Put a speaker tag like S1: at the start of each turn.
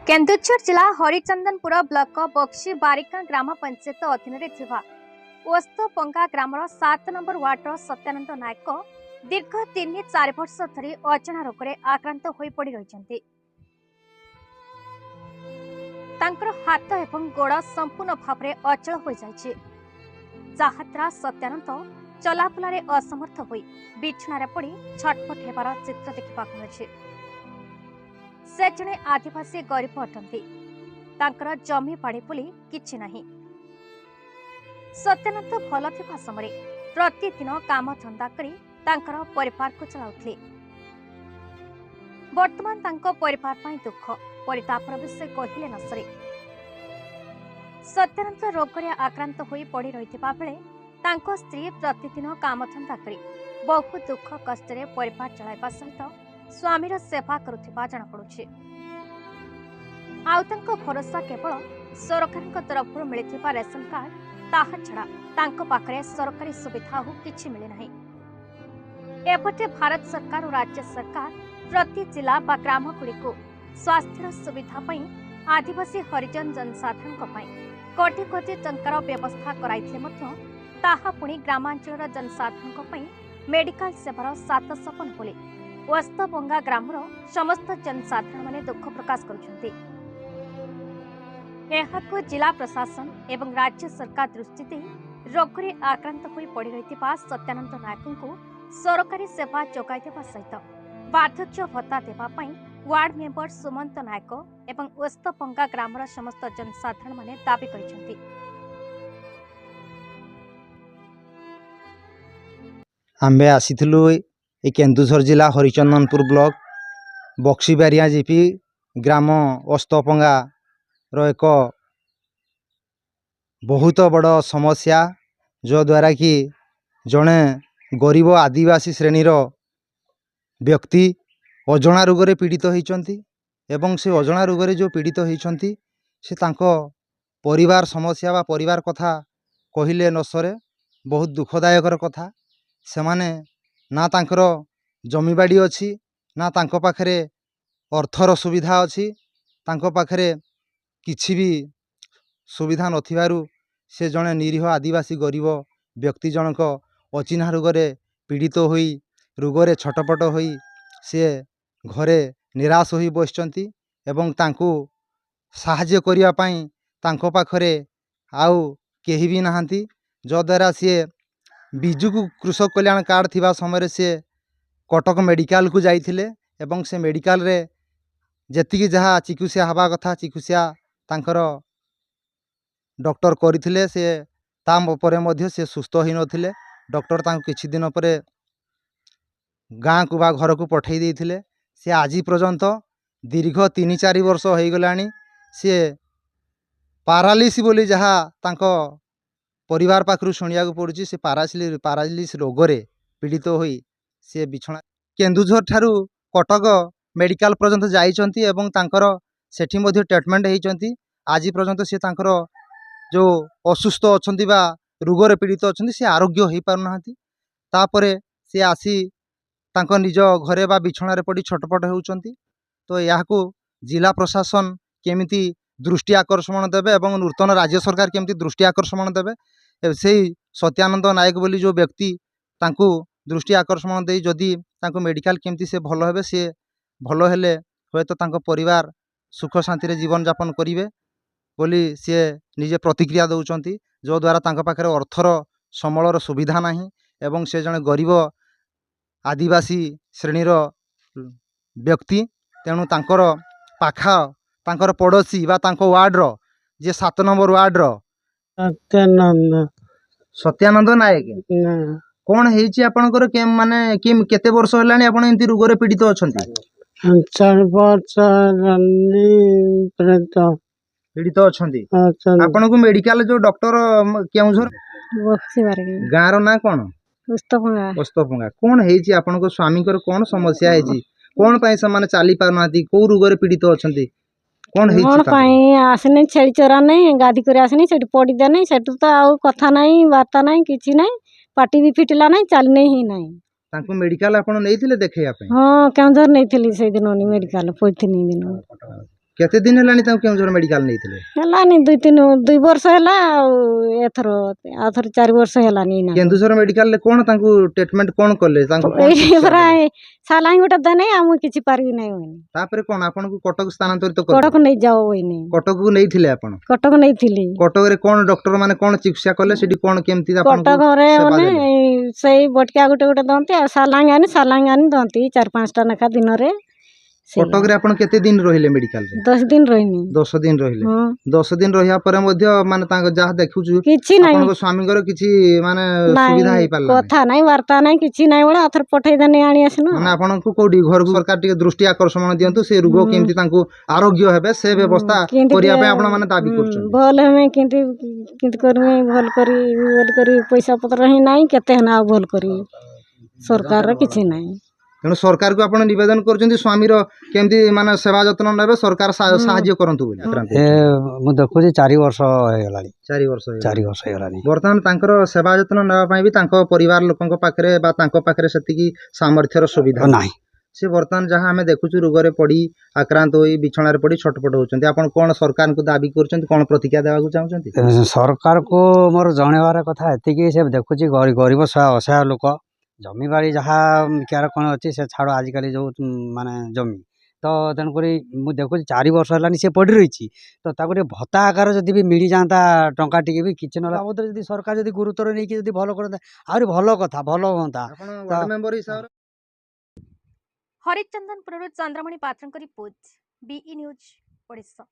S1: केन्दुझर जिला हरिचंदनपुर ब्लॉक बक्सी बारिका ग्राम पंचायत अधीन ओस्तपंगा grammar 7 number वार्डर Satyanand नायक दीर्घ 3-4 वर्ष धरी अजाणा रोग में आक्रांत हो पड़ी रही। हाथ एवं गोड़ संपूर्ण भाव में अचल हो जाइए, जहाद्वारा सत्यानंद चलाबुला असमर्थ हो बिछणार पड़ी छटपट होबार चित्र देखा मिले। से जड़े आदिवासी गरीब अटंती, तांकर जमी बाड़ी बोली किछि नहीं। सत्यानंद भल थिबा समय प्रतिदिन काम धंदा करी तांकर परिवार को चलाउथले। वर्तमान तांको परिवार पई दुख परितापर विषय कहिले न सरे। सत्यानंद रोग रे आक्रांत होई पड़ी रहिथिबा बेले तांको स्त्री प्रतिदिन काम धंदा करी बहुत दुख कष्ट रे परिवार चलाइबा सहित स्वामीर सेवा करुथिबा जଣା पड़ुछि। आउ भरोसा केवल सरकार तरफ मिलिथिबा रेशन कार्ड, ताहा छड़ा तांको पाखरे सरकारी सुविधा हो किछि मिले नहीं। एपटे भारत सरकार और राज्य सरकार प्रति जिला बा ग्राम गुड़िको स्वास्थ्य सुविधा पई आदिवासी हरिजन जनसाधारण कोटी कोटी टंकार व्यवस्था कराइथिले मध्य ताहा पुणी ग्रामांचल जनसाधारण पई मेडिकल सेवार सात सपन बोले ओस्तपंगा ग्रामर समस्त जनसाधारण माने दुख प्रकाश करुछन्ति। एहाको जिला प्रशासन एवं राज्य सरकार दृष्टि दे रोग रे आक्रांत होई पड़ी रहितिबा सत्यानंद नायक को सरकारी सेवा जोगाई देबा सहित वार्धक्य भत्ता देबा पई वार्ड मेंबर सुमंत नायक एवं ओस्तपंगा ग्रामर समस्त जनसाधारण माने दाबी करिसन्ति।
S2: आम्बे आसीथिलु ए केन्दुझर जिला हरिचंदनपुर ब्लॉक बक्सी बारिया जीपी ग्राम ओस्तपंगा रो एक बहुत बड़ समस्या, जो द्वारा कि जड़े गरीब आदिवासी श्रेणीर व्यक्ति अजणा रोग रे पीड़ित होइचंती एवं से अजणा रोग रे जो पीड़ित होइचंती से तांको परिवार समस्या बा परिवार कथा कहिले न सरे। बहुत दुखदायकर कथा। से माने ना तांकर जमीबाड़ी अच्छी, ना तांको पाखरे अर्थर सुविधा अच्छी, तांको पाखरे किछि भी सुविधा नथिबारु से जड़े निरीह आदिवासी गरीब व्यक्ति जनक अचिन्हा रोगरे पीड़ित होई रोगरे छटपट होई से घरे निराश होई बसचंती एवं तांको साहाय्य करिया पई तांको पाखरे आउ केही भी नाहांती। जो द्वारा से बिजु कृषक कल्याण कार्ड थिबा समय से कटक मेडिकल को जाइथिले एवं से मेडिकल रे जेतिकी जहाँ चिकित्सा हवा कथा चिकित्सा तांकर डॉक्टर करथिले। से ताम परे मध्य से सुस्थ होई नथिले। डॉक्टर तांको किछि दिन परे गाँ को बा घर को पठेई देइथिले। से आजि पर्यंत दीर्घ 3-4 वर्ष होई गलानी से पारालिस बोली जहाँ तांको परिवार पाखरु शुणिया को पड़ुछि। से पारालिस रोग रे पीड़ित होई से बिछणा केन्दुझर ठारू कटक मेडिकल पर्यंत जाइचंती एवं तांकर सेठी मध्ये ट्रीटमेंट हेइचंती। आज पर्यंत से तांकर जो असुस्थ अछंती बा रोग रे पीड़ित अछंती से आरोग्य हेइ पारुनाहांती। तापरे से आसी तांको निज घरे बा बिछणा रे पड़ी छटपट हेउचंती। तो याको जिला प्रशासन केमिति दृष्टि आकर्षण देबे एवं नूतन राज्य सरकार केमिति दृष्टि आकर्षण देबे से सत्यानंद नायक बोली जो व्यक्ति तांको दृष्टि आकर्षण दे जदि तांको मेडिकल केमिति से भल हेबे से भल हेले होय तो तांको परिवार सुख शांति रे जीवन यापन करिवे बोली से निजे प्रतिक्रिया दउचंती। जो द्वारा तांको पाखरे अर्थर समलर सुविधा नाही एवं से जने गरीब आदिवासी श्रेणीर व्यक्ति तेणु तांकर पाखा तांकर पड़ोसी बा तांको वार्ड रो जे 7 नंबर वार्ड रो सत्यानंद नायक कौन हेइची आपनकर के माने केते वर्ष हलानी आपण एंती रोग रे पीड़ित अछंती?
S3: 4 वर्ष
S2: पीड़ित अछंती। आपण को मेडिकल जो डॉक्टर केउझर गाँ रो ना कोन ओस्तपंगा कौन हेइची आपण को स्वामी कर कोन समस्या हेइची? कोन पई से माने चाली पार नाती को रोग रे पीड़ित अछंती? कोन हेइची
S3: कोन पई आसने छेड़ी चोरा नहीं गादी करे आसने सेठी पड़ी दे नहीं सेठु तो आउ कथा नहीं वार्ता नहीं किछि नहीं पाटी भी फिटला नहीं चलने ही नहीं।
S2: तांको मेडिकल आपण नेइथिले देखैया पई?
S3: हां केंझर नेइथिली से दिन मेडिकल पोइथिनी दिन
S2: केते दिन हेलानी ताऊ केउझर मेडिकल नैथिले
S3: हेलानी 2 वर्ष ହେଲା ଆଉ ଆଥର 4 ବର୍ଷ ହେଲାନି ନା
S2: केन्दुझर मेडिकल ले कोन तांकु ट्रीटमेंट कोन करले तांकु
S3: ଏଇ ପରା ସାଲାଇ ଗୋଟେ ଦେନେ ଆମକୁ କିଛି ପାରିବି ନାହିଁ होइनी
S2: तापरे कोन आपन को कटक स्थानांतरित कर
S3: କଟକ ନେଇ ଯାଅ होइनी
S2: कटक को नैथिले आपन
S3: କଟକ ନେଇଥିଲି
S2: कटक रे कोन डॉक्टर माने कोन चिकित्सा करले सेठी कोन केमती आपन
S3: କଟକରେ ମାନେ ସେଇ ବଟିକା ଗୋଟେ ଗୋଟେ ଦନ୍ତି ଆଉ ସାଲାଇ ଆଣି ଦନ୍ତି 4-5 ଟା ନେଖା ଦିନରେ
S2: कटक रे आपन केते दिन रहिले मेडिकल रे
S3: 10 दिन ରହିନି
S2: 10 दिन रहिले
S3: ହଁ
S2: 10 दिन रहिया परे मध्य माने तांग जहा देखुछु
S3: କିଛି ନାହିଁ
S2: आपन को स्वामी घर किछि माने सुविधा हेई पारला
S3: କଥା ନାହିଁ ବାର୍ତ୍ତା ନାହିଁ କିଛି ନାହିଁ ବୋଲେ ଆଥର ପଠେଇ ଦେନେ आनी आसनु
S2: माने आपन को कोडी घर को सरकार टिके दृष्टि आकर्षण दियंतु से रोग केमती तांकु आरोग्य हेबे से व्यवस्था करिया पे आपन माने दाबी करछन
S3: भल हमें किंतु करमे भल करी पैसा पत्र ही नाही केते हना भल करी सरकार रे କିଛି ନାହିଁ
S2: तेणु सरकार को आपण निवेदन करछन्ती स्वामी रो केमती माने सेवा जत्न नेबे सरकार सहाय्य करंतु बोली
S4: ए मु देखु 4 वर्ष हेलानी
S2: 4 वर्ष
S4: 4 वर्ष हेलानी
S2: वर्तमान तांकर सेवा जत्न नेबा पई भी तांको परिवार लोकन पाखरे बा तांको पाखरे सेतिकी सामर्थ्यर सुविधा
S4: नाही
S2: से वर्तमान जहाँ आम देखुचु रोग पड़ी आक्रांत होई बिछणार पड़ी छटपट होचंती आपण कोन सरकार को दाबी करचंती कोन प्रतिक्रिया देबाकू चाहउचंती
S4: सरकार को मोर जणेवार कथा एतिकी से देखुची गरीब असहाय लोक जमी बाड़ी जहाँ क्यार कौन अच्छी से छाड़ आजिकल जो माने जमी तो तेणुक मुझे देखुँ 4 वर्ष है सी पड़ी रही तो ताको भत्ता आकार जदि भी मिल जाता टंका टी भी किसी ना बाबद जब सरकार जब गुरुत्व नहीं कि भल करता आहरी भल कथा भल हाँ
S1: हरिचंदनपुर चंद्रमणि पात्र रिपोर्ट बीई न्यूज ओडिशा।